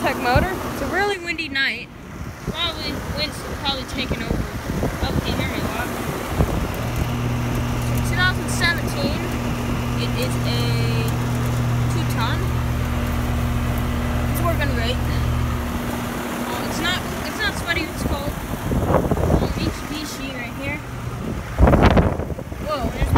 tech motor. It's a really windy night. Wind's probably taking over. Oh, can you hear me a lot? 2017. It is a 2-ton. It's working great. It's not sweaty. It's cold. HV sheet right here. Whoa, there's